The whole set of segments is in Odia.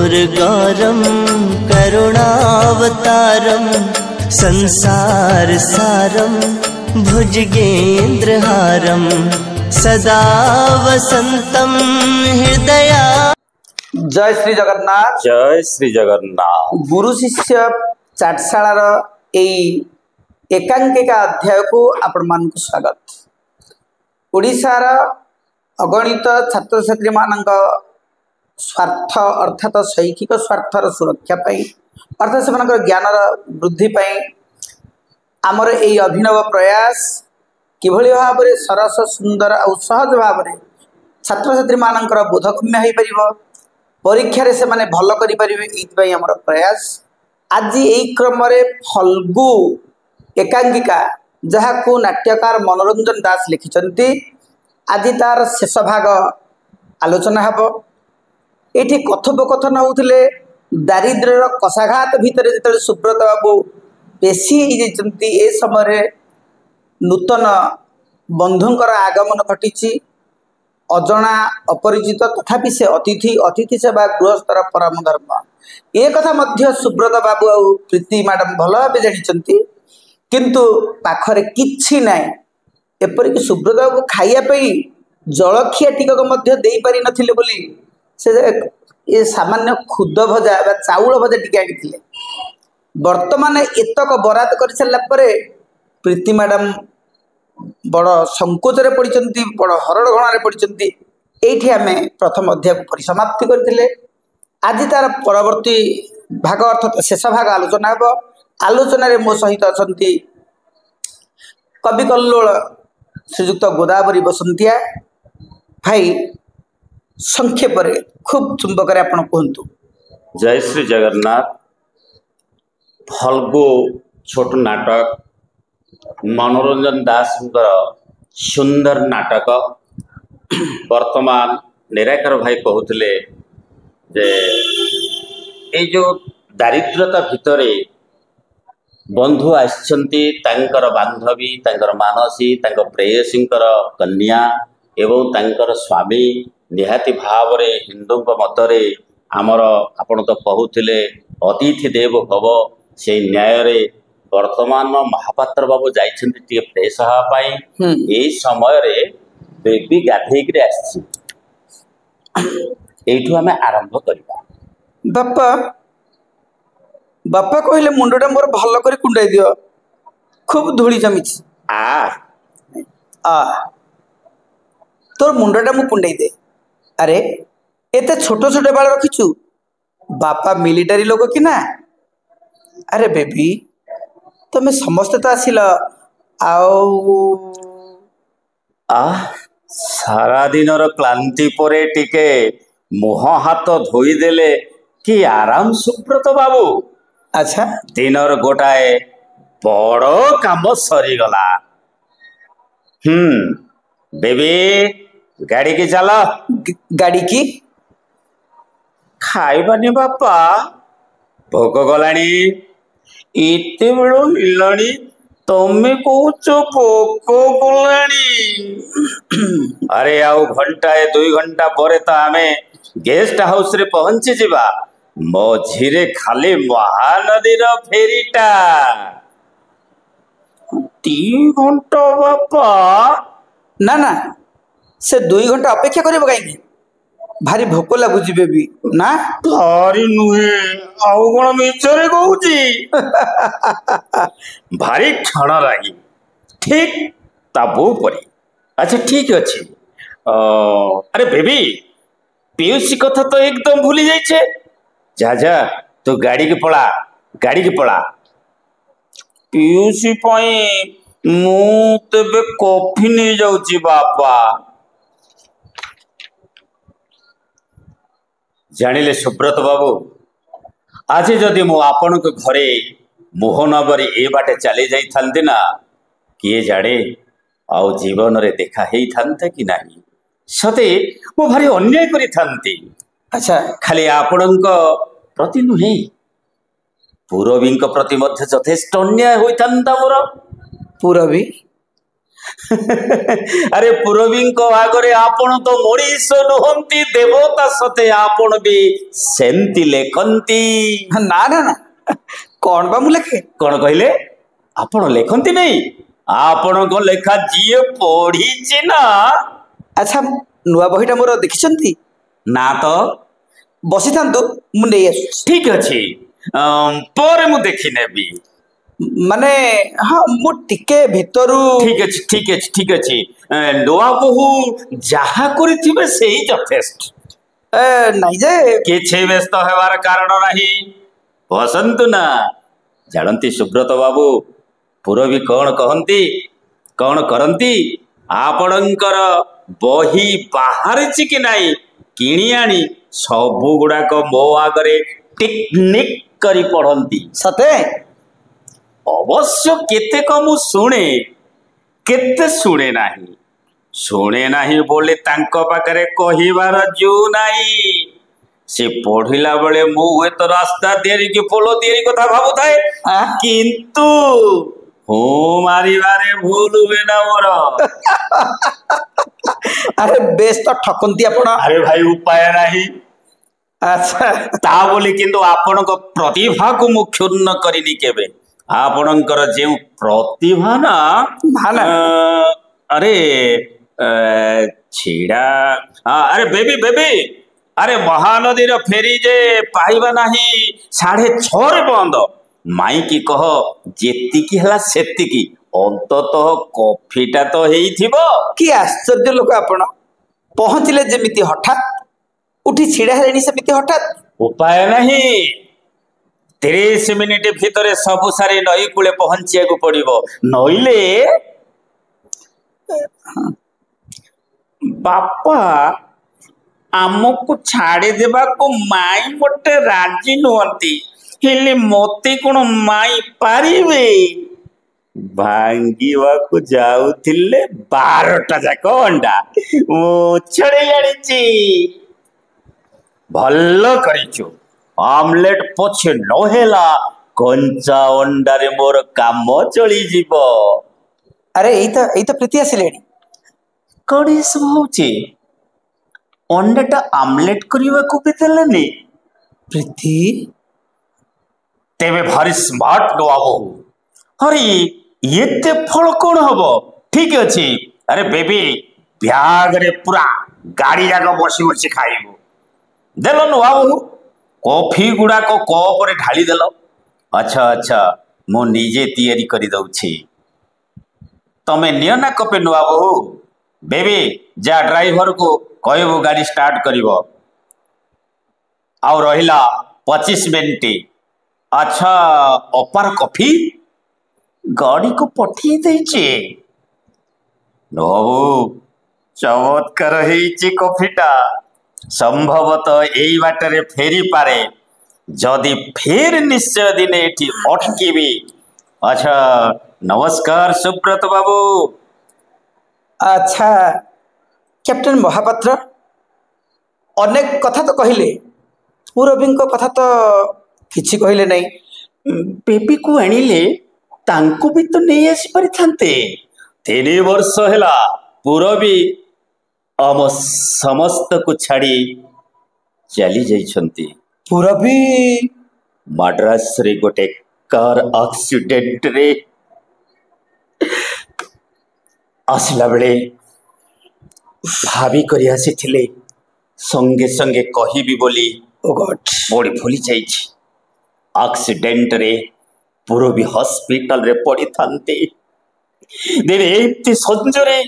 दुर्गारं करुणावतारं संसार सारं भुजगेन्द्रहारं सदा वसन्तं हृदया। जय श्री जगन्नाथ। जय श्री जगन्नाथ। गुरु शिष्य चाटशालार एकांकिका अध्याय को आपण मानक स्वागत। ओडिशार अगणित छात्र छात्री मानक स्वार्थ अर्थात शैक्षिक स्वार्थर सुरक्षा पाई अर्थात से ज्ञान वृद्धि पाई आमर यही अभिनव प्रयास किभली भाव में सरस सुंदर और सहज भाव में छात्र छात्री मानकर बोधगम्य हो पार परीक्षा से माने भल करें आमर प्रयास। आज यही क्रम फल्गु एकांकिका जहाँ को नाट्यकार मनोरंजन दास लिखिं आज तार शेष भाग आलोचना हेब। ये कथोपकथन होते दारिद्र्यर कषाघात भितर जो सुब्रत बाबू पेशी ए समय नूतन बंधुंकर आगमन घटी अजना अपरिचित तथापि से अतिथि सेवा गृहस्थर परम धर्म ए कथा मध्य सुब्रत बाबू आ प्रीति मैडम भल भाव जानी किंतु पाखरे किछि नाई एपरिक सुब्रत बाबू खाइयापाई जलखिया टिकक मध्य दे पारि नथिले बोली से ये सामान्य खुद भजा चाउल भजा टिके आनी वर्तमान एतक बराद कर सारा प्रीति मैडम बड़ संकोचरे पड़ती बड़ हरड़ घणारे पड़ती। ये आम प्रथम अध्याय को परिसमाप्ति करते आज तार परवर्ती भाग अर्थात शेष भाग आलोचना हे। आलोचन मो सहित अच्छा कवि कल्लोल श्रीजुक्त गोदावरी बसंतिया भाई संक्षेप खूब चुंबक आपण कहतु। जय श्री जगन्नाथ। फल्गु छोट नाटक मनोरंजन दास सुंदर नाटक वर्तमान निराकर भाई कहते जे ये जो दारिद्रता भितर बंधु आसछंती तांकर बांधवी तांकर मानसी तांकर प्रेयसींकर कन्या एवं तांकर स्वामी निहाती भाव रे हिंदू मतरे आमर आपण तो कहते अतिथि देव भव से न्याय रे वर्तमान महापात्र बाबू जाइए फ्रेश हाँपाई यही समय बेबी गाधेक आठू आम आरंभ करवा। बापा बापा कहले मुंडटा मोर भल कर कुंडाई दियो खूब धूली जमी आ तोर मुंडटा मु कुंडाई दे। अरे एते छोट छोट बाल रखिचु बापा मिलिटारी लोक कि ना। अरे बेबी तुम्हें समस्ते तो आसिल सारा दिन क्लांति परे टिके मुह हाथ धोईदेले कि आराम सुब्रत बाबू। अच्छा दिनर गोटाए बड़ काम सरीगला। बेबी गाड़ी की चल। गाड़ी की खाइबानी बापा भोक गलानी इते बेलो हिलानी तमे कौच भोक गलानी। अरे आउ घंटाए 2 घंटा परे तो आमे गेस्ट हाउस रे पहुंची जिबा मझिरे खाली महानदीर फेरीटा 3 घंटा बापा। ना ना से 2 घंटा अपेक्षा करिब काई भारी भोक लगुची बेबी ना। भारी नुहे आउ कौन मिचरे कहूची भारी क्षण लगी ठीक ताबू परी। अच्छा ठीक अच्छे। अरे बेबी पीयूसी कथा तो एकदम भूली जाइए। जा जा तू गाड़ी की पड़ा पीयूसी पाई मु तेबे कॉफी नहीं जाऊची बापा। जानिले सुब्रत बाबू आज जदि मु आपण को घरे मोहन बरी ए बाटे चली जाई ना किए जाने आउ जीवन रे देखा ही थांते कि नहीं सते मु भारी अन्याय करी थांती। अच्छा खाली आपणक प्रति नुहे पूरबी प्रति मध्य यथेष्ट अन्याय होता मोर। पूरबी अरे पुरबी आगरे आपण तो मनीष नुहंती देवता सते आपण भी सेमती लेखंती ना ना ना कौन बा मु लेखे कौन कहले आपण लेखंती नहीं आपण को लेखा जीए पढ़ी ना अच्छा नुआ बहीटा मोर देखिछंती ना तो बसी थांतु मु नै आसु ठीक अछि पर मु देखि नेबी माने हाँ मु टिके भितरु ठीक अछि नुआ बहु जहा करिथिबे सेही यथेष्ट नहीं जे किछि व्यस्त हेबार कारण नाही बसंतु ना जानती सुब्रत बाबू पुरबी कौन कहंती कौन करंती आपणकर बही बाहरिछि कि नाही किणी आनी सबु गुडाक मो आगरे टिकनिक करी पढ़ंती सते अवश्य केते कमु शुणे नाही बोले तांको पाखरे कहिबार जो नाही से पढ़िला बेले मु हुए तो रास्ता देरी की पोलो देरी कथा भाबु थाए किंतु हो मारिबारे भूल हुए ना मोर अरे बेस तो ठकंती आपण अरे भाई उपाय नाही अच्छा ता बोली किंतु आपणक प्रतिभा को मु क्षुण्ण करिनी केबे आपणकर जे प्रतिभा ना भाला अरे छिड़ा अरे बेबी अरे महानदी फेरी जे पाइबा नाही 6:30 रे बंद माई की कह जेतिकी हला सेतिकी अंततः कॉफीटा तो हेइथिबो कि आश्चर्य लोक आपण पहुंचले जेमिति हठात उठी छिड़ा हेलेनी सेमिति हठात उपाय नहीं 30 मिनिट भितरे सबु सारी नई कूले पहुंचिया को पड़िबो नइले बापा आमको छाड़ी देबा को माई मोटे राजी नुहंती हेले मोते कोन माई पारिबे भांगीवा को जाउथिले 12टा जाक अंडा ओ छड़े जानिची भल्लो करिछु आमलेट पछे नहेला कंचा अंडा रे मोर काम चली जीवो अरे एई तो प्रीति आसिलेनी कड़ी सब होची अंडाटा आमलेट करवा को भी देलानी प्रीति तेबे भारी स्मार्ट नो आबो अरे येते फल कोन हबो ठीक अछि अरे बेबी ब्याग रे पूरा गाड़ी जाक बसी बसी खाइबो देलो नो आबो कॉफी गुडा को कप रे ढाली देलो अच्छा मो निजे तैयारी करी दउछि तमे नियो ना कपे नो आबो बेबी जा ड्राइवर को कहबो गाड़ी स्टार्ट करिवो आउ रहिला 25 मिनिट अच्छा अपार कॉफी गाड़ी को पठी देइछे नबू चमत्कार हेइछे कॉफीटा संभवतः एई बाटरे फेरी पारे जदि फेर निश्चय दिने एठी अटकीबी अच्छा नमस्कार सुब्रत बाबू अच्छा कैप्टन महापात्र अनेक कथा तो कहले पुरबी कथा तो किछि कहले नहीं बेबी को आनिले तांको भी तो नहीं आसी पारि थांते 3 वर्ष हैला पुरबी हम समस्त को छाड़ी चली जाइछंती पुरबी मद्रास रे गोटे कार एक्सीडेंट रे आसला बेले भाभी करी आसी थिले संगे संगे कहिबी बोली ओ गॉड मोड़ी भूली जाइछि एक्सीडेंट रे पुरबी हॉस्पिटल रे पड़ी थांते देवे एते संजरे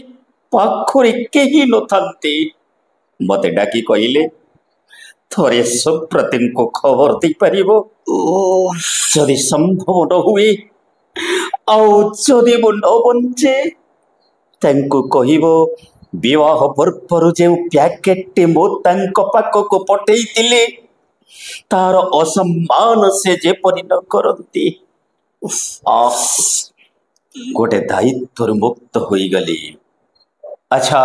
पाखरे केही न थांते मते डाकी कहिले थोरे सुप्रतिम को खबर दे परिबो ओ जदि संभव न हुए आउ जदि मो न बंचे तांको कहिबो विवाह पूर्व जो पैकेट मो तांको पाखो को पठेई तिले तार असम्मान से जे परि न करती गोटे दायित्व मुक्त होई गली अच्छा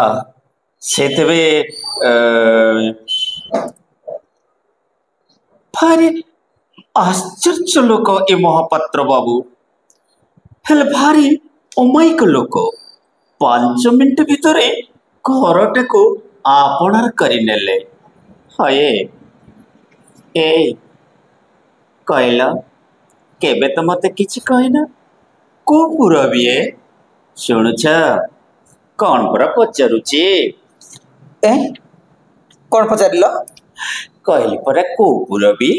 से तेबे भारी आश्चर्य लोक ए महापात्र बाबू हेल भारी अमायिक लोक 5 ମିନିଟ ଭିତରେ ଘରଟାକୁ ଆପଣାର କରିନେଲେ। ହଏ ଏ କହିଲ, କେବେ ତ ମତେ କିଛି କହିନା। କୋଉ ପୁରବି ଏ? ଶୁଣୁଛ କଣ ପରା ପଚାରୁଛି? ଏ କଣ ପଚାରିଲ? କହିଲି ପରା କୋଉ ପୁରବି?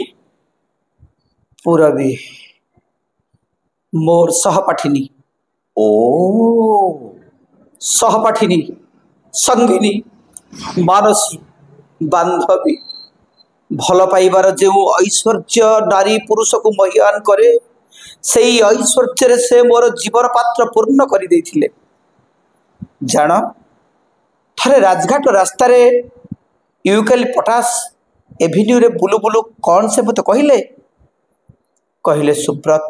ପୁରବୀ ମୋର ସହପାଠିନୀ, ଓ ସହପାଠିନୀ, ସଙ୍ଗିନୀ, ମାନସୀ, ବାନ୍ଧବୀ। ଭଲ ପାଇବାର ଯେଉଁ ଐଶ୍ୱର୍ଯ୍ୟ ନାରୀ ପୁରୁଷକୁ ମହ୍ୟାନ କରେ, ସେଇ ଐଶ୍ୱର୍ଯ୍ୟରେ ସେ ମୋର ଜୀବନ ପାତ୍ର ପୂର୍ଣ୍ଣ କରିଦେଇଥିଲେ। ଜାଣ, ଥରେ ରାଜଘାଟ ରାସ୍ତାରେ ୟୁକାଲିପଟାସ ଏଭିନ୍ୟୁରେ ବୁଲୁ ବୁଲୁ କ'ଣ ସେ ମୋତେ କହିଲେ, ସୁବ୍ରତ,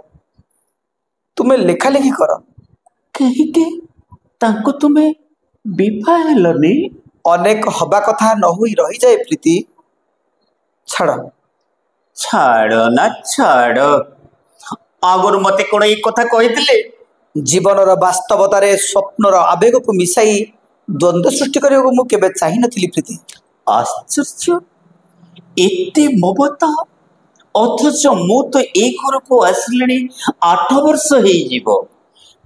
ତୁମେ ଲେଖାଲେଖି କର। କାହିଁକି ତାଙ୍କୁ ତୁମେ ବିବାହ ହେଲନି? ଅନେକ ହବା କଥା ନ ହୋଇ ରହିଯାଏ ପ୍ରୀତି। ଛାଡ଼। ଛାଡ଼ ନା ଛାଡ଼, ଆଗରୁ ମତେ କ'ଣ ଏଇ କଥା କହିଥିଲେ? ଜୀବନର ବାସ୍ତବତାରେ ସ୍ୱପ୍ନର ଆବେଗକୁ ମିଶାଇ ଦ୍ୱନ୍ଦ୍ୱ ସୃଷ୍ଟି କରିବାକୁ ମୁଁ କେବେ ଚାହିଁନଥିଲି ପ୍ରୀତି। ଆଶ୍ଚର୍ଯ୍ୟ, ଏତେ ମମତା, ଅଥଚ ମୁଁ ତ ଏଇ ଘରକୁ ଆସିଲିଣି 8 ବର୍ଷ ହେଇଯିବ।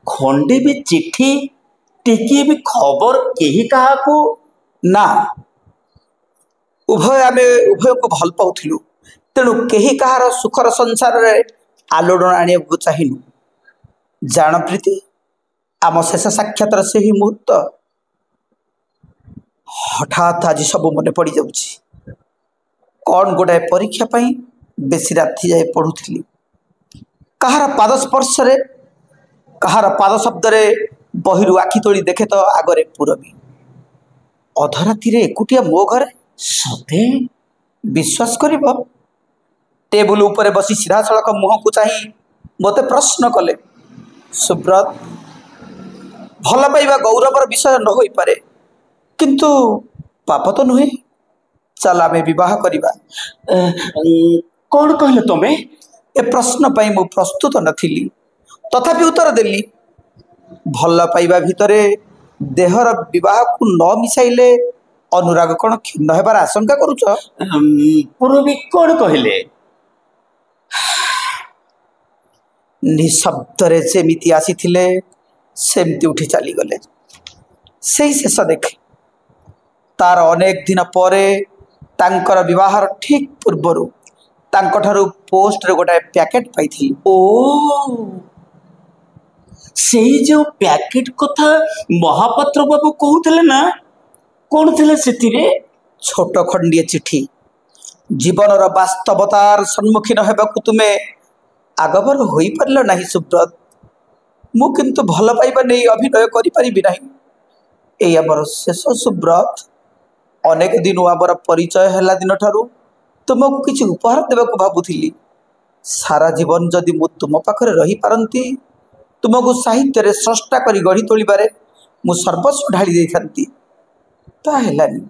ଖଣ୍ଡେ ବି ଚିଠି, ଟିକିଏ ବି ଖବର କେହି କାହାକୁ? ନା, ଆମେ ଉଭୟକୁ ଭଲ ପାଉଥିଲୁ, ତେଣୁ କେହି କାହାର ସୁଖର ସଂସାରରେ ଆଲୋଡ଼ନ ଆଣିବାକୁ ଚାହିଁନୁ। ଜାଣ ପ୍ରୀତି, ଆମ ଶେଷ ସାକ୍ଷାତର ସେହି ମୁହୂର୍ତ୍ତ ହଠାତ୍ ଆଜି ସବୁ ମନେ ପଡ଼ିଯାଉଛି। କ'ଣ ଗୋଟାଏ ପରୀକ୍ଷା ପାଇଁ ବେଶୀ ରାତି ଯାଏ ପଢ଼ୁଥିଲି। କାହାର ପାଦ ସ୍ପର୍ଶରେ, କାହାର ପାଦ ଶବ୍ଦରେ ବହିରୁ ଆଖି ତୋଳି ଦେଖେ ତ ଆଗରେ ପୁରବୀ। ଅଧରାତିରେ ଏକୁଟିଆ ମୋ ଘରେ। ସତେ? ବିଶ୍ୱାସ କରିବ, ଟେବୁଲ ଉପରେ ବସି ସିଧାସଳଖ ମୁହଁକୁ ଚାହିଁ ମୋତେ ପ୍ରଶ୍ନ କଲେ, ସୁବ୍ରତ, ଭଲ ପାଇବା ଗୌରବର ବିଷୟ ନ ହୋଇପାରେ, କିନ୍ତୁ ପାପ ତ ନୁହେଁ। ଚାଲ ଆମେ ବିବାହ କରିବା। କ'ଣ କହିଲ ତମେ? ଏ ପ୍ରଶ୍ନ ପାଇଁ ମୁଁ ପ୍ରସ୍ତୁତ ନଥିଲି, ତଥାପି ଉତ୍ତର ଦେଲି। ଭଲ ପାଇବା ଭିତରେ ଦେହର ବିବାହକୁ ନ ମିଶାଇଲେ ଅନୁରାଗ କ'ଣ କ୍ଷୁଣ୍ଣ ହେବାର ଆଶଙ୍କା କରୁଛ? ପୁରବୀ କ'ଣ କହିଲେ? ନିଶବ୍ଦରେ ଯେମିତି ଆସିଥିଲେ ସେମିତି ଉଠି ଚାଲିଗଲେ। ସେଇ ଶେଷ ଦେଖେ। ତାର ଅନେକ ଦିନ ପରେ, ତାଙ୍କର ବିବାହର ଠିକ୍ ପୂର୍ବରୁ ତାଙ୍କଠାରୁ ପୋଷ୍ଟରେ ଗୋଟାଏ ପ୍ୟାକେଟ ପାଇଥିଲି। ଓ, ସେଇ ଯେଉଁ ପ୍ୟାକେଟ କଥା ମହାପାତ୍ର ବାବୁ କହୁଥିଲେ ନା, କ'ଣ ଥିଲା ସେଥିରେ? ଛୋଟ ଖଣ୍ଡିଏ ଚିଠି। ଜୀବନର ବାସ୍ତବତାର ସମ୍ମୁଖୀନ ହେବାକୁ ତୁମେ ଆଗଭର ହୋଇପାରିଲ ନାହିଁ ସୁବ୍ରତ। ମୁଁ କିନ୍ତୁ ଭଲ ପାଇବା ନେଇ ଅଭିନୟ କରିପାରିବି ନାହିଁ। ଏଇ ଆମର ଶେଷ ସୁବ୍ରତ। ଅନେକ ଦିନ ଆମର ପରିଚୟ ହେଲା ଦିନଠାରୁ ତୁମକୁ କିଛି ଉପହାର ଦେବାକୁ ଭାବୁଥିଲି। ସାରା ଜୀବନ ଯଦି ମୁଁ ତୁମ ପାଖରେ ରହିପାରନ୍ତି, ତୁମକୁ ସାହିତ୍ୟରେ ସ୍ରଷ୍ଟା କରି ଗଢ଼ି ତୋଳିବାରେ ମୁଁ ସର୍ବସ୍ୱ ଢାଳି ଦେଇଥାନ୍ତି। ତାହା ହେଲାନି।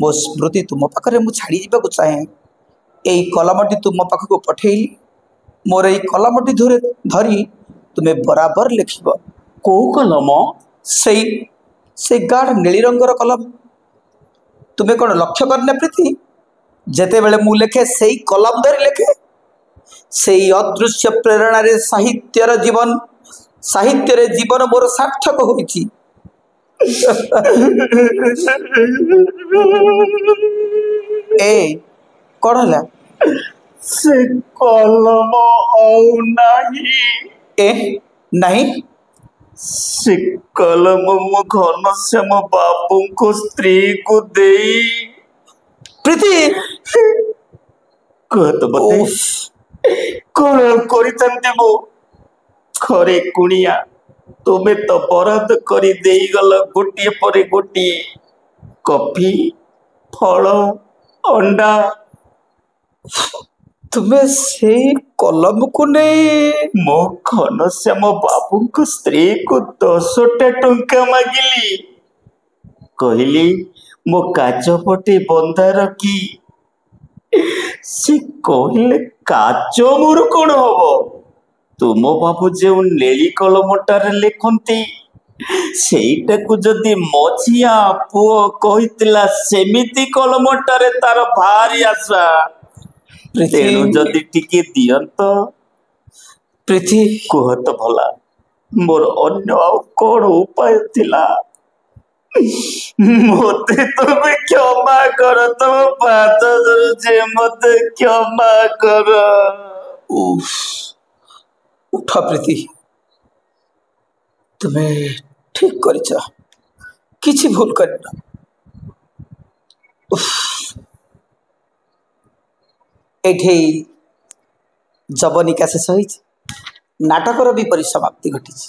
ମୋ ସ୍ମୃତି ତୁମ ପାଖରେ ମୁଁ ଛାଡ଼ି ଯିବାକୁ ଚାହେଁ। ଏଇ କଲମଟି ତୁମ ପାଖକୁ ପଠେଇଲି। ମୋର ଏଇ କଲମଟି ଧରି ତୁମେ ବରାବର ଲେଖିବ। କୋଉ କଲମ? ସେଇ ଗାଢ଼ ନୀଳି ରଙ୍ଗର କଲମ। ତୁମେ କ'ଣ ଲକ୍ଷ୍ୟ କରିନା ପ୍ରୀତି, ଯେତେବେଳେ ମୁଁ ଲେଖେ ସେଇ କଲମ ଧରି ଲେଖେ। ସେଇ ଅଦୃଶ୍ୟ ପ୍ରେରଣାରେ ସାହିତ୍ୟରେ ଜୀବନ ମୋର ସାର୍ଥକ ହୋଇଛି। ଏ କ'ଣ ହେଲା? ସେ କଲମ ଆଉ ନାହିଁ। ଏ ନାହିଁ? ସେ କଲମ ମୁଁ ଘନଶ୍ୟାମ ବାବୁଙ୍କ ସ୍ତ୍ରୀକୁ ଦେଇ। ପ୍ରୀତି, କ'ଣ କରିଥାନ୍ତି ମୁଁ? ଘରେ କୁଣିଆ, ତୁମେ ତ ବରାଦ କରି ଦେଇଗଲ ଗୋଟିଏ ପରେ ଗୋଟିଏ କଫି, ଫଳ, ଅଣ୍ଡା। ତୁମେ ସେଇ କଲମକୁ ନେଇ ମୋ ଘନଶ୍ୟାମ ବାବୁଙ୍କ ସ୍ତ୍ରୀକୁ 10ଟା ଟଙ୍କା ମାଗିଲି। କହିଲି ମୋ କାଚ ପଟେ ବନ୍ଧା ରଖି। ସେ କହିଲେ, କାଚ ମୋର କ'ଣ ହବ? ତୁମ ବାବୁ ଯେଉଁ ନେଳି କଲମଟାରେ ଲେଖନ୍ତି ସେଇଟାକୁ ଯଦି ମଝିଆ ପୁଅ କହିଥିଲା ସେମିତି କଲମଟାରେ ତାର ଭାରି ଆଶା, ତେଣୁ ଯଦି ଟିକେ ଦିଅନ୍ତ। ପ୍ରୀତି କୁହ ତ ଭଲା, ମୋର ଅନ୍ୟ ଆଉ କଣ ଉପାୟ ଥିଲା? ମତେ ତମେ କ୍ଷମା କର, ତମ ପାଦ ଧରୁଛି, ମତେ କ୍ଷମା କର। ଉଠ ପ୍ରୀତି, ତୁମେ ଠିକ କରିଛ, କିଛି ଭୁଲ କରିନ। ଏଠି ଯବନିକା ଶେଷ ହୋଇଛି, ନାଟକର ବି ପରିସମାପ୍ତି ଘଟିଛି।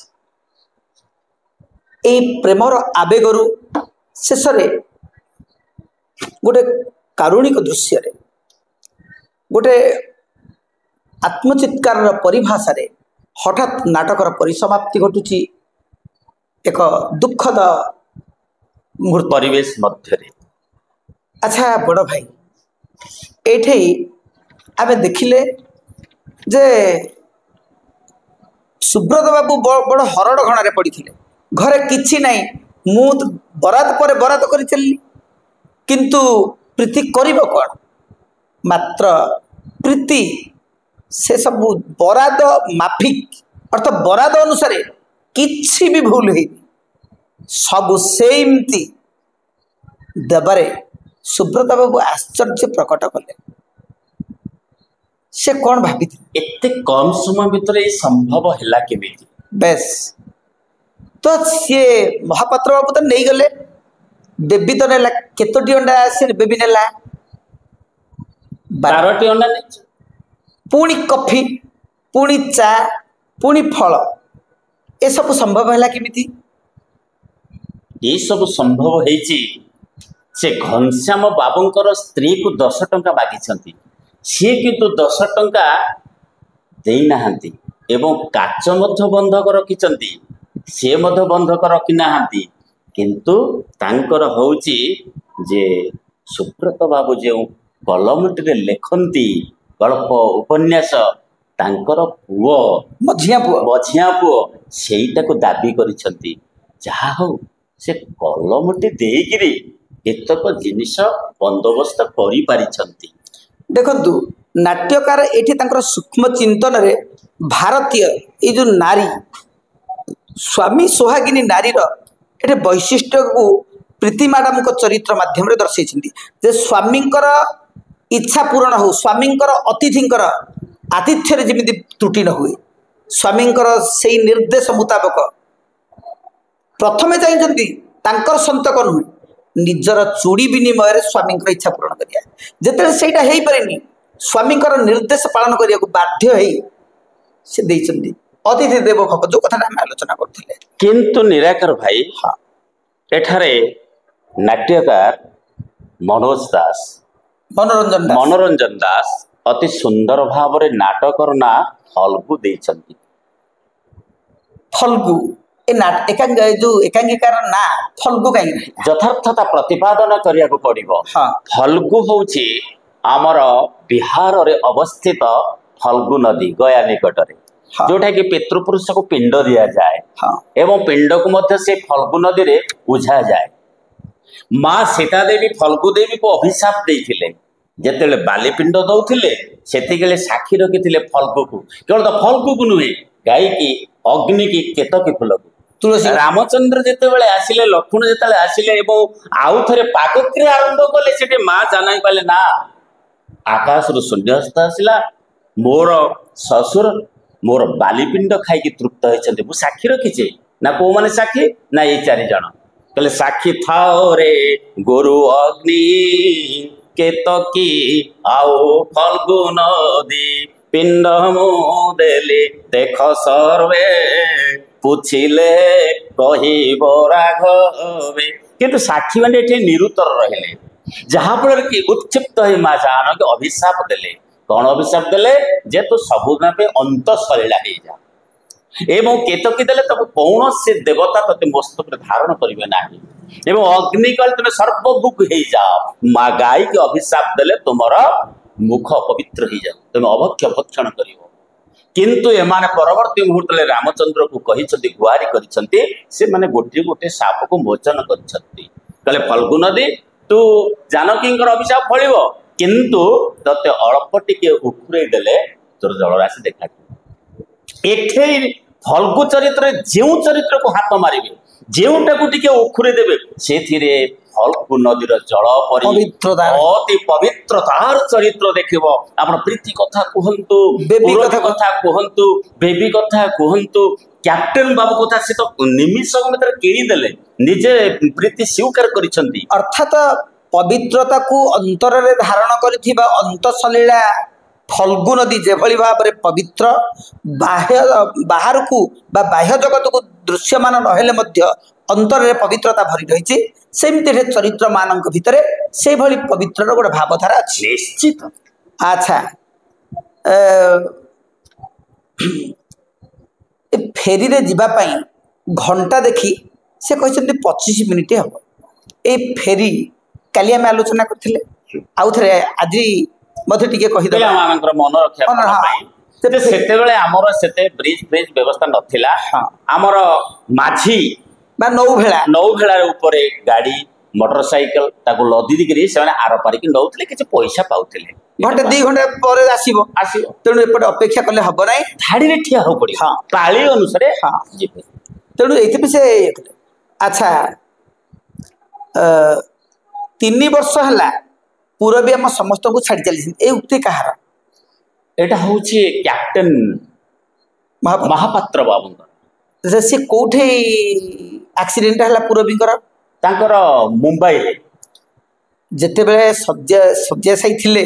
এই ପ୍ରେମର ଆବେଗରୁ ଶେଷରେ ଗୋଟେ କାରୁଣିକ ଦୃଶ୍ୟରେ, ଗୋଟେ ଆତ୍ମଚିତ୍କାରର ପରିଭାଷାରେ ହଠାତ୍ ନାଟକର ପରିସମାପ୍ତି ଘଟୁଛି ଏକ ଦୁଃଖଦ ପରିବେଶ ମଧ୍ୟରେ। ଆଚ୍ଛା ବଡ଼ ଭାଇ, ଏଇଠି ଆମେ ଦେଖିଲେ ଯେ ସୁବ୍ରତ ବାବୁ ବଡ଼ ହରଡ଼ ଘଣାରେ ପଡ଼ିଥିଲେ। ଘରେ କିଛି ନାହିଁ, ମୁଁ ବରାଦ ପରେ ବରାଦ କରି ଚାଲିଲି, କିନ୍ତୁ ପ୍ରୀତି କରିବ କ'ଣ? ମାତ୍ର ପ୍ରୀତି ସେ ସବୁ ବରାଦ ମାଫିକ, ଅର୍ଥାତ୍ ବରାଦ ଅନୁସାରେ କିଛି ବି ଭୁଲ ହେଇନି, ସବୁ ସେମିତି ଦେବାରେ ସୁବ୍ରତ ବାବୁ ଆଶ୍ଚର୍ଯ୍ୟ ପ୍ରକଟ କଲେ। ସେ କ'ଣ ଭାବିଥିଲେ? ଏତେ କମ ସମୟ ଭିତରେ ଏଇ ସମ୍ଭବ ହେଲା କେମିତି? ବେଶ ତ ସିଏ ମହାପାତ୍ର ବାବୁ ତ ନେଇଗଲେ, ବେବି ତ ନେଲା, କେତୋଟି ଅଣ୍ଡା ସେ ବେବି ନେଲା? 12ଟି ଅଣ୍ଡା ନେଇଛି। ପୁଣି କଫି, ପୁଣି ଚା, ପୁଣି ଫଳ, ଏସବୁ ସମ୍ଭବ ହେଲା କେମିତି? ଏସବୁ ସମ୍ଭବ ହେଇଛି, ସେ ଘନଶ୍ୟାମ ବାବୁଙ୍କର ସ୍ତ୍ରୀକୁ 10 ଟଙ୍କା ମାଗିଛନ୍ତି, ସିଏ କିନ୍ତୁ 10 ଟଙ୍କା ଦେଇନାହାନ୍ତି ଏବଂ କାଚ ମଧ୍ୟ ବନ୍ଧକ ରଖିଛନ୍ତି, ସିଏ ମଧ୍ୟ ବନ୍ଧକ ରଖିନାହାନ୍ତି। କିନ୍ତୁ ତାଙ୍କର ହେଉଛି ଯେ ସୁବ୍ରତ ବାବୁ ଯେଉଁ କଲମଟିରେ ଲେଖନ୍ତି ଗଳ୍ପ ଉପନ୍ୟାସ, ତାଙ୍କର ପୁଅ, ମଝିଆ ପୁଅ ସେଇଟାକୁ ଦାବି କରିଛନ୍ତି। ଯାହା ହଉ ସେ କଲମଟି ଦେଇକିରି ଏତକ ଜିନିଷ ବନ୍ଦୋବସ୍ତ କରିପାରିଛନ୍ତି। ଦେଖନ୍ତୁ, ନାଟ୍ୟକାର ଏଠି ତାଙ୍କର ସୂକ୍ଷ୍ମ ଚିନ୍ତନରେ ଭାରତୀୟ ଏଇ ଯେଉଁ ନାରୀ, ସ୍ୱାମୀ ସୋହାଗିନୀ ନାରୀର ଏଠି ବୈଶିଷ୍ଟ୍ୟକୁ ପ୍ରୀତି ମ୍ୟାଡ଼ାମଙ୍କ ଚରିତ୍ର ମାଧ୍ୟମରେ ଦର୍ଶାଇଛନ୍ତି। ଯେ ସ୍ୱାମୀଙ୍କର ଇଚ୍ଛା ପୂରଣ ହେଉ, ସ୍ୱାମୀଙ୍କର ଅତିଥିଙ୍କର ଆତିଥ୍ୟରେ ଯେମିତି ତ୍ରୁଟି ନ ହୁଏ, ସ୍ୱାମୀଙ୍କର ସେଇ ନିର୍ଦ୍ଦେଶ ମୁତାବକ ପ୍ରଥମେ ଚାହିଁଛନ୍ତି ତାଙ୍କର ସନ୍ତକ ନୁହେଁ, ନିଜର ଚୁଡ଼ି ବିନିମୟରେ ସ୍ୱାମୀଙ୍କର ଇଚ୍ଛା ପୂରଣ କରିବା। ଯେତେବେଳେ ସେଇଟା ହେଇପାରେନି, ସ୍ୱାମୀଙ୍କର ନିର୍ଦ୍ଦେଶ ପାଳନ କରିବାକୁ ବାଧ୍ୟ ହେଇ ସେ ଦେଇଛନ୍ତି ଅତିଥି ଦେବ ଭବ, ଯେଉଁ କଥାଟା ଆମେ ଆଲୋଚନା କରୁଥିଲେ। କିନ୍ତୁ ନିରାକାର ଭାଇ, ଏଠାରେ ନାଟ୍ୟକାର ମନୋରଞ୍ଜନ ଦାସ ଅତି ସୁନ୍ଦର ଭାବରେ ନାଟକର ନାଁ ଫଲ୍ଗୁ ଦେଇଛନ୍ତି। ଫଲ୍ଗୁ ଯୋଉ ଏକାଙ୍କିକାର ନାଁ ଫଲ୍ଗୁ କାହିଁକି? ଯଥାର୍ଥତା ପ୍ରତିପାଦନ କରିବାକୁ ପଡ଼ିବ। ଫଲ୍ଗୁ ହେଉଛି ଆମର ବିହାରରେ ଅବସ୍ଥିତ ଫଲ୍ଗୁ ନଦୀ, ଗୟା ନିକଟରେ, ଯୋଉଟାକି ପିତୃପୁରୁଷକୁ ପିଣ୍ଡ ଦିଆଯାଏ ଏବଂ ପିଣ୍ଡକୁ ମଧ୍ୟ ସେ ଫଲ୍ଗୁ ନଦୀରେ ବୁଝାଯାଏ। ମା ସୀତା ଦେବୀ ଫଲ୍ଗୁ ଦେବୀକୁ ଅଭିଶାପ ଦେଇଥିଲେ। ଯେତେବେଳେ ବାଲିପିଣ୍ଡ ଦଉଥିଲେ ସେତିକିବେଳେ ସାକ୍ଷୀ ରଖିଥିଲେ ଫଲ୍ଗୁକୁ, କେବଳ ତ ଫଲ୍ଗୁକୁ ନୁହେଁ, ଗାଈକି, ଅଗ୍ନିକି, କେତକୀ ଫୁଲକୁ। ରାମଚନ୍ଦ୍ର ଯେତେବେଳେ ଆସିଲେ, ଲକ୍ଷ୍ମଣ ଯେତେବେଳେ ଆସିଲେ ଏବଂ ଆଉ ଥରେ ପାକକ୍ରିୟା ଆରମ୍ଭ କଲେ, ସେଠି ମା ଜାନାଇ ପାରିଲେ ନା, ଆକାଶରୁ ସୂର୍ଯ୍ୟାସ୍ତ ଆସିଲା, ମୋର ଶ୍ୱଶୁର ମୋର ବାଲିପିଣ୍ଡ ଖାଇକି ତୃପ୍ତ ହେଇଛନ୍ତି, ମୁଁ ସାକ୍ଷୀ ରଖିଛି। ନା କୋଉମାନେ ସାକ୍ଷୀ? ନା ଏଇ 4 ଜଣ। କହିଲେ ସାକ୍ଷୀ ଥାଅ ରେ ଗୋରୁ ଅଗ୍ନି କେତକୀ ଆଉ ଫଲ୍ଗୁ ନଦୀ, ପିଣ୍ଡ ମୁଁ ଦେଲି ଦେଖ ସର୍ବେ, ପୁଛିଲେ କହିବ ରାଘବେ। କିନ୍ତୁ ସାକ୍ଷୀ ମାନେ ଏଠି ନିରୁତ୍ତର ରହିଲେ, ଯାହାଫଳରେ କି ଉତ୍କ୍ଷିପ୍ତ ହେଇ ମା ଜାନକୀ ଅଭିଶାପ ଦେଲେ। କ'ଣ ଅଭିଶାପ ଦେଲେ? ଯେ ତୁ ସବୁଦିନ ପାଇଁ ଅନ୍ତଃସଲୀଳା ହେଇଯା ଏବଂ କେତକୀ ଦେଲେ ତାକୁ କୌଣସି ଦେବତା ତତେ ମସ୍ତକରେ ଧାରଣ କରିବେ ନାହିଁ ଏବଂ ଅଗ୍ନି କହିଲେ ତୁମେ ସର୍ବଭୁକ ହେଇଯାଅ। ମା ଗାଈକି ଅଭିଶାପ ଦେଲେ ତୁମର ମୁଖ ଅପବିତ୍ର ହେଇଯାଉ, ତୁମେ ଅଭକ୍ଷ ଭକ୍ଷଣ କରିବ। କିନ୍ତୁ ଏମାନେ ପରବର୍ତ୍ତୀ ମୁହୂର୍ତ୍ତରେ ରାମଚନ୍ଦ୍ରକୁ କହିଛନ୍ତି, ଗୁହାରି କରିଛନ୍ତି, ସେମାନେ ଗୋଟିଏ ଗୋଟିଏ ସାପକୁ ମୋଚନ କରିଛନ୍ତି। କହିଲେ ଫଲ୍ଗୁ ନଦୀ ତୁ ଜାନକୀଙ୍କର ଅଭିଶାପ ଫଳିବ, କିନ୍ତୁ ତତେ ଅଳ୍ପ ଟିକେ ଉଖୁରେଇ ଦେଲେ ତୋର ଜଳରାଶି ଦେଖାଯିବ। ଏଠି ଫଲ୍ଗୁ ଚରିତ୍ରରେ ଯେଉଁ ଚରିତ୍ରକୁ ହାତ ମାରିବେ, ଯେଉଁଟାକୁ ଟିକେ ଉଖୁରେଇ ଦେବେ, ସେଥିରେ ଫଲ୍ଗୁ ନଦୀର ଜଳ ପରି ଅତି ପବିତ୍ର ତାର ଚରିତ୍ର ଦେଖିବ। ଆପଣ ପ୍ରୀତି କଥା କୁହନ୍ତୁ, ବେବୀ କଥା କୁହନ୍ତୁ, ବେବୀ କଥା କୁହନ୍ତୁ, କ୍ୟାପ୍ଟେନ ବାବୁ କଥା ସେ ତ ନିମିଷ ଭିତରେ କିଣିଦେଲେ, ନିଜେ ପ୍ରୀତି ସ୍ୱୀକାର କରିଛନ୍ତି। ଅର୍ଥାତ ପବିତ୍ରତାକୁ ଅନ୍ତରରେ ଧାରଣ କରିଥିବା ଅନ୍ତଃସଲୀଳା ଫଲ୍ଗୁ ନଦୀ ଯେଭଳି ଭାବରେ ପବିତ୍ର, ବାହାରକୁ ବା ବାହ୍ୟ ଜଗତକୁ ଦୃଶ୍ୟମାନ ନହେଲେ ମଧ୍ୟ ଅନ୍ତରରେ ପବିତ୍ରତା ଭରି ରହିଛି, ସେମିତି ଚରିତ୍ର ମାନଙ୍କ ଭିତରେ ସେଇଭଳି ପବିତ୍ରର ଗୋଟେ ଭାବଧାରା ଅଛି। ନିଶ୍ଚିତ। ଆଚ୍ଛା, ଫେରିରେ ଯିବା ପାଇଁ ଘଣ୍ଟା ଦେଖି ସେ କହିଛନ୍ତି 25 ମିନିଟ୍ ହେବ। ଏଇ ଫେରି କାଲି ଆମେ ଆଲୋଚନା କରିଥିଲେ, ଆଉ ଥରେ ଆଜି ମଧ୍ୟ ଟିକେ କହିଦେବା ମାନଙ୍କର ମନ ରକ୍ଷା ପାଇଁ। ସେତେବେଳେ ଆମର ସେତେ ବ୍ରିଜ ଫ୍ରିଜ ବ୍ୟବସ୍ଥା ନଥିଲା। ଆମର ମାଝି ବା ନୌଭେଳା ଉପରେ ଗାଡି ମୋଟର ସାଇକେଲ ତାକୁ ଲଦି ଦେଇକିରି ସେମାନେ ଆର ପାରିକି ନଉଥିଲେ, କିଛି ପଇସା ପାଉଥିଲେ। ଘଣ୍ଟେ 2 ଘଣ୍ଟା ପରେ ଆସିବ, ତେଣୁ ଏପଟେ ଅପେକ୍ଷା କଲେ ହବ ନାହିଁ, ଧାଡିରେ ଠିଆ ହବାକୁ ପଡିବ, ପାଳି ଅନୁସାରେ ଯିବେ। ତେଣୁ ଏଇଥିପାଇଁ ସେ ଆଚ୍ଛା 3 ବର୍ଷ ହେଲା ପୁରବୀ ଆମ ସମସ୍ତଙ୍କୁ ଛାଡି ଚାଲିଛନ୍ତି, ଏ ଉକ୍ତି କାହାର? ଏଇଟା ହଉଛି କ୍ୟାପ୍ଟେନ ମହାପାତ୍ର ବାବୁଙ୍କର। ସେ କୋଉଠି ଆକ୍ସିଡେଣ୍ଟ ହେଲା ପୁରବୀଙ୍କର? ତାଙ୍କର ମୁମ୍ବାଇରେ ଯେତେବେଳେ ଶଯ୍ୟାଶାୟୀ ଥିଲେ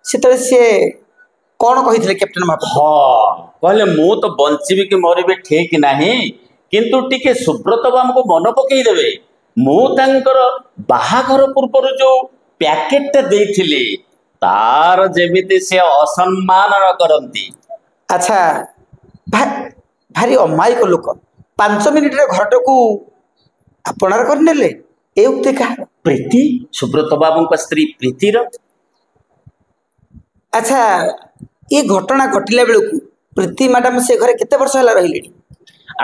ସେତେବେଳେ ସିଏ କଣ କହିଥିଲେ କ୍ୟାପ୍ଟେନ ମହାପାତ୍ର? କହିଲେ ମୁଁ ତ ବଞ୍ଚିବି କି ମରିବି ଠିକ ନାହିଁ, କିନ୍ତୁ ଟିକେ ସୁବ୍ରତ ବାବୁଙ୍କୁ ମନେ ପକେଇଦେବେ, ମୁଁ ତାଙ୍କର ବାହାଘର ପୂର୍ବରୁ ଯୋଉ ପ୍ୟାକେଟଟା ଦେଇଥିଲି ତାର ଯେମିତି ସେ ଅସମ୍ମାନ ନ କରନ୍ତି। ଆଚ୍ଛା, ଭାରି ଅମାୟିକ ଲୋକ, 5 ମିନିଟରେ ଘରଟାକୁ ଆପଣାର କରିନେଲେ, ଏ ଉକ୍ତି କାହାର? ପ୍ରୀତି, ସୁବ୍ରତ ବାବୁଙ୍କ ସ୍ତ୍ରୀ ପ୍ରୀତିର। ଆଚ୍ଛା, ଏ ଘଟଣା ଘଟିଲା ବେଳକୁ ପ୍ରୀତି ମ୍ୟାଡାମ ସେ ଘରେ କେତେ ବର୍ଷ ହେଲା ରହିଲେଣି?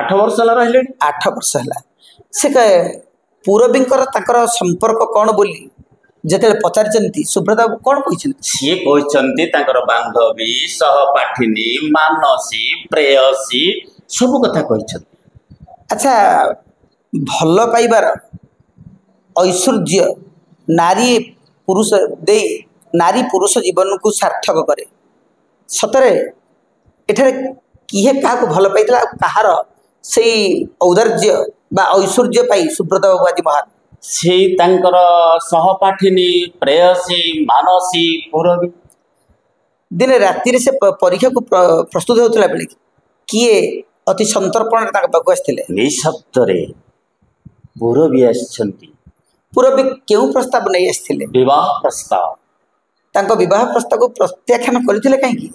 8 ବର୍ଷ ହେଲା ରହିଲେଣି। 8 ବର୍ଷ ହେଲା। ସେ ପୁରବୀଙ୍କର ତାଙ୍କର ସମ୍ପର୍କ କଣ ବୋଲି ଯେତେବେଳେ ପଚାରିଛନ୍ତି, ସୁବ୍ରତ ବାବୁ କଣ କହିଛନ୍ତି? ସିଏ କହିଛନ୍ତି ତାଙ୍କର ବାନ୍ଧବୀ, ସହପାଠିନୀ, ମାନସୀ, ପ୍ରେୟସୀ ସବୁ କଥା କହିଛନ୍ତି। ଆଚ୍ଛା, ଭଲ ପାଇବାର ଐଶ୍ୱର୍ଯ୍ୟ ନାରୀ ପୁରୁଷ ଜୀବନକୁ ସାର୍ଥକ କରେ। ସତରେ ଏଠାରେ କିଏ କାହାକୁ ଭଲ ପାଇଥିଲା, ଆଉ କାହାର ସେଇ ଔଦାର୍ଯ୍ୟ ବା ଐଶ୍ୱର୍ଯ୍ୟ ପାଇ ସୁବ୍ରତ ବାବୁ ଆଜି ମହାନ? ସେଇ ତାଙ୍କର ସହପାଠିନୀ, ପ୍ରେୟସୀ, ମାନସୀ, ପୁରବୀ। ଦିନେ ରାତିରେ ସେ ପରୀକ୍ଷାକୁ ପ୍ରସ୍ତୁତ ହେଉଥିଲା ବେଳେ କିଏ ଅତି ସନ୍ତର୍ପଣରେ ତାଙ୍କ ପାଖକୁ ଆସିଥିଲେ? ନିଃଶବ୍ଦରେ ପୁରବୀ ଆସିଛନ୍ତି। ପୁରବୀ କେଉଁ ପ୍ରସ୍ତାବ ନେଇ ଆସିଥିଲେ? ବିବାହ ପ୍ରସ୍ତାବ। ତାଙ୍କ ବିବାହ ପ୍ରସ୍ତାବକୁ ପ୍ରତ୍ୟାଖ୍ୟାନ କରିଥିଲେ କାହିଁକି?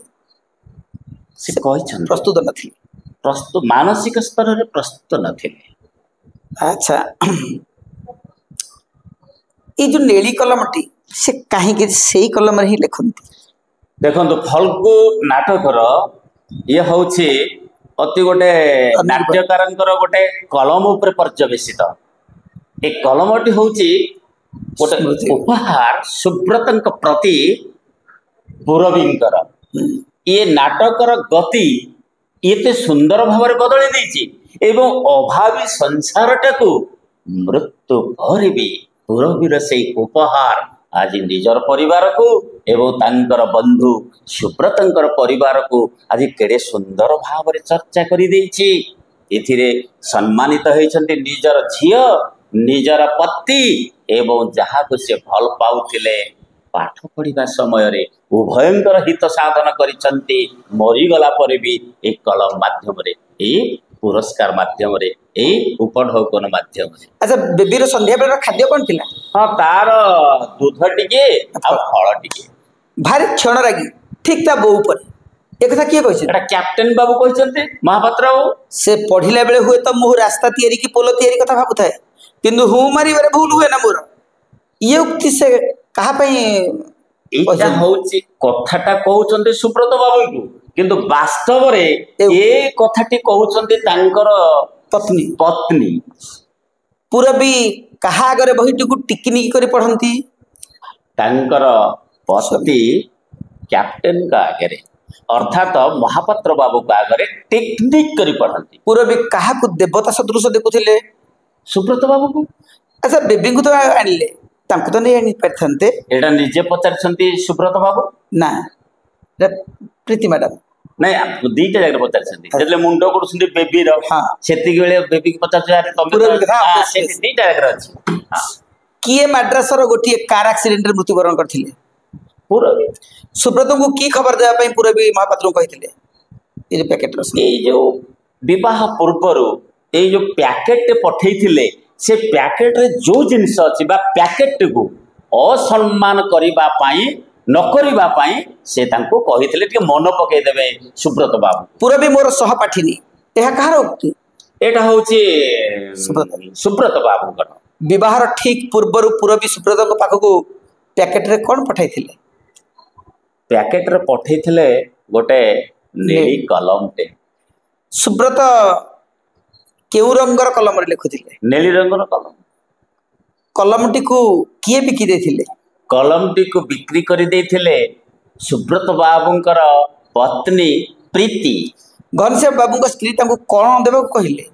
ସେ କହିଛନ୍ତି ପ୍ରସ୍ତୁତ ନଥିଲେ, ମାନସିକ ସ୍ତରରେ ପ୍ରସ୍ତୁତ ନଥିଲେ। ଆଚ୍ଛା, ଏଇ ଯୋଉ ନେଳି କଲମଟି ସେ କାହିଁକି ସେଇ କଲମରେ ହିଁ ଲେଖନ୍ତି? ଦେଖନ୍ତୁ, ଫଲ୍ଗୁ ନାଟକର ଇଏ ହଉଛି ଅତି ଗୋଟେ ନାଟ୍ୟକାରଙ୍କର ଗୋଟେ କଲମ ଉପରେ ପର୍ଯ୍ୟବେସିତ। ଏ କଲମଟି ହଉଛି ଗୋଟେ ଉପହାର ସୁବ୍ରତଙ୍କ ପ୍ରତି ପୁରବୀଙ୍କର। ଇଏ ନାଟକର ଗତି ଏତେ ସୁନ୍ଦର ଭାବରେ ବଦଳି ଦେଇଛି ଏବଂ ଅଭାବୀ ସଂସାରଟାକୁ ମୃତ୍ୟୁ ପରେ ବି ପୁରବୀର ସେଇ ଉପହାର ଆଜି ନିଜର ପରିବାରକୁ ଏବଂ ତାଙ୍କର ବନ୍ଧୁ ସୁବ୍ରତଙ୍କର ପରିବାରକୁ ଆଜି କେଡ଼େ ସୁନ୍ଦର ଭାବରେ ଚର୍ଚ୍ଚା କରିଦେଇଛି। ଏଥିରେ ସମ୍ମାନିତ ହୋଇଛନ୍ତି ନିଜର ଝିଅ, ନିଜର ପତି ଏବଂ ଯାହାକୁ ସେ ଭଲ ପାଉଥିଲେ। ପାଠ ପଢ଼ିବା ସମୟରେ ଉଭୟଙ୍କର ହିତ ସାଧନ କରିଛନ୍ତି। ମରିଗଲା ପରେ ବି ଏଇ କଲମ ମାଧ୍ୟମରେ, ଏଇ ପୁରସ୍କାର ମାଧ୍ୟମରେ, ଏଇ ଉପଢୌକନ ମାଧ୍ୟମରେ। ଆଚ୍ଛା, ବେବୀର ସନ୍ଧ୍ୟାବେଳର ଖାଦ୍ୟ କଣ ଥିଲା? ତାର ଦୁଧ ଟିକେ ଆଉ ଫଳ ଟିକେ। ଭାରି କ୍ଷଣ ରାଗି, ଠିକ ତା ବୋଉ ଉପରେ। ଏକଥା କିଏ କହିଛନ୍ତି? ଏଟା କ୍ୟାପ୍ଟେନ ବାବୁ କହିଛନ୍ତି, ମହାପାତ୍ର ବାବୁ। ସେ ପଢିଲା ବେଳେ ହୁଏତ ମୁଁ ରାସ୍ତା ତିଆରି କି ପୋଲ ତିଆରି କଥା ଭାବୁଥାଏ, କିନ୍ତୁ ହୁଁ ମାରିବାରେ ଭୁଲ ହୁଏ ନା ମୋର। ଇଏ ଉକ୍ତି ସେ କାହା ପାଇଁ? ଏଇଟା ହଉଛି କଥାଟା କହୁଛନ୍ତି ସୁବ୍ରତ ବାବୁଙ୍କୁ, କିନ୍ତୁ ବାସ୍ତବରେ ଏ କଥାଟି କହୁଛନ୍ତି ତାଙ୍କର ପତ୍ନୀ ପତ୍ନୀ। ପୁରବୀ କାହା ଆଗରେ ବହିଟିକୁ ଟିକିନିକି କରି ପଢ଼ନ୍ତି? ତାଙ୍କର ପତି କ୍ୟାପ୍ଟେନଙ୍କ ଆଗରେ ଅର୍ଥାତ ମହାପାତ୍ର ବାବୁଙ୍କ ଆଗରେ ଟେକ୍ନିକ କରି ପଢ଼ନ୍ତି। ପୁରବୀ କାହାକୁ ଦେବତା ସଦୃଶ ଦେଖୁଥିଲେ? ସୁବ୍ରତ ବାବୁଙ୍କୁ। ଆଚ୍ଛା, ବେବୀଙ୍କୁ ତ ଆଣିଲେ, ତାଙ୍କୁ ତ ନେଇ ଆଣି ପାରିଥାନ୍ତେ। ଏଇଟା ନିଜେ ପଚାରିଛନ୍ତି ସୁବ୍ରତ ବାବୁ? ନା, ପ୍ରୀତି ମ୍ୟାଡାମ। ନାଇଁ, ଦିଟା ଜାଗାରେ ପଚାରିଛନ୍ତି। ଯେତେବେଳେ ମୁଣ୍ଡ କରୁଛନ୍ତି ବେବିର, ହଁ, ସେତିକି ବେଳେ ବେବିକି ପଚାରୁଛନ୍ତି। ଦିଟା ଜାଗାରେ ଅଛି। କିଏ ମାଡ୍ରାସର ଗୋଟିଏ କାର ଆକ୍ସିଡେଣ୍ଟରେ ମୃତ୍ୟୁବରଣ କରିଥିଲେ? ପୁରବୀ। ସୁବ୍ରତଙ୍କୁ କି ଖବର ଦେବା ପାଇଁ ପୁରବୀ ମହାପାତ୍ରଙ୍କୁ କହିଥିଲେ? ଏଇ ଯୋଉ ପ୍ୟାକେଟର, ଏଇ ଯୋଉ ବିବାହ ପୂର୍ବରୁ ଏଇ ଯୋଉ ପ୍ୟାକେଟ ପଠେଇଥିଲେ, ସେ ପ୍ୟାକେଟରେ ଯୋଉ ଜିନିଷ ଅଛି ବା ପ୍ୟାକେଟକୁ ଅସମ୍ମାନ କରିବା ପାଇଁ, ନ କରିବା ପାଇଁ ସେ ତାଙ୍କୁ କହିଥିଲେ। ଟିକେ ମନେ ପକେଇଦେବେ ସୁବ୍ରତ ବାବୁ। ପୁରବୀ ମୋର ସହପାଠିନୀ, ଏହା କାହାର ଉକ୍ତି? ଏଇଟା ହଉଛି ସୁବ୍ରତ ବାବୁଙ୍କର। ବିବାହର ଠିକ ପୂର୍ବରୁ ପୁରବୀ ସୁବ୍ରତଙ୍କ ପାଖକୁ ପ୍ୟାକେଟରେ କ'ଣ ପଠାଇଥିଲେ? ପ୍ୟାକେଟରେ ପଠେଇଥିଲେ ଗୋଟେ ନେଳି କଲମଟେ। ସୁବ୍ରତ କେଉଁ ରଙ୍ଗର କଲମରେ ଲେଖୁଥିଲେ? ନେଳି ରଙ୍ଗର କଲମ। କଲମଟିକୁ କିଏ ବିକି ଦେଇଥିଲେ? କଲମଟିକୁ ବିକ୍ରି କରିଦେଇଥିଲେ ସୁବ୍ରତ ବାବୁଙ୍କର ପତ୍ନୀ ପ୍ରୀତି। ଘନଶ୍ୟାମ ବାବୁଙ୍କ ସ୍ତ୍ରୀ ତାଙ୍କୁ କ'ଣ ଦେବାକୁ କହିଲେ?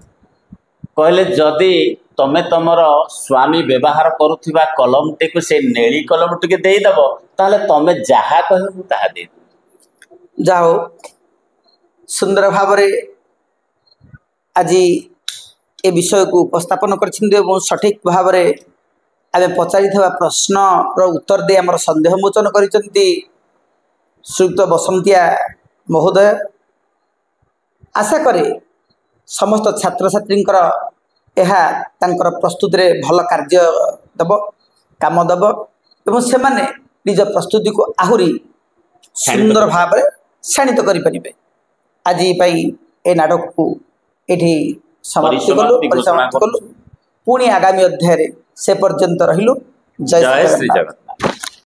କହିଲେ, ଯଦି ତମେ ତମର ସ୍ୱାମୀ ବ୍ୟବହାର କରୁଥିବା କଲମଟିକୁ ସେ ନେଳି କଲମଟିକୁ ଦେଇଦେବ, ତାହେଲେ ତମେ ଯାହା କହିବ ମୁଁ ତାହା ଦେଇଦେବି। ଯାହା ହଉ, ସୁନ୍ଦର ଭାବରେ ଆଜି ଏ ବିଷୟକୁ ଉପସ୍ଥାପନ କରିଛନ୍ତି ଏବଂ ସଠିକ ଭାବରେ ଆମେ ପଚାରିଥିବା ପ୍ରଶ୍ନର ଉତ୍ତର ଦେଇ ଆମର ସନ୍ଦେହ ମୋଚନ କରିଛନ୍ତି ଶ୍ରୀଯୁକ୍ତ ବସନ୍ତିଆ ମହୋଦୟ। ଆଶା କରେ ସମସ୍ତ ଛାତ୍ରଛାତ୍ରୀଙ୍କର ଏହା ତାଙ୍କର ପ୍ରସ୍ତୁତିରେ ଭଲ କାର୍ଯ୍ୟ ଦେବ, କାମ ଦେବ ଏବଂ ସେମାନେ ନିଜ ପ୍ରସ୍ତୁତିକୁ ଆହୁରି ସୁନ୍ଦର ଭାବରେ ଶାଣିତ କରିପାରିବେ। ଆଜି ପାଇଁ ଏ ନାଟକକୁ ଏଠି ସମାପ୍ତି କଲୁ, ପରିସମାପ୍ତି କଲୁ। ପୁଣି ଆଗାମୀ ଅଧ୍ୟାୟରେ ସେ ପର୍ଯ୍ୟନ୍ତ ରହିଲୁ। ଜୟ ଶ୍ରୀ ଜଗନ୍ନାଥ।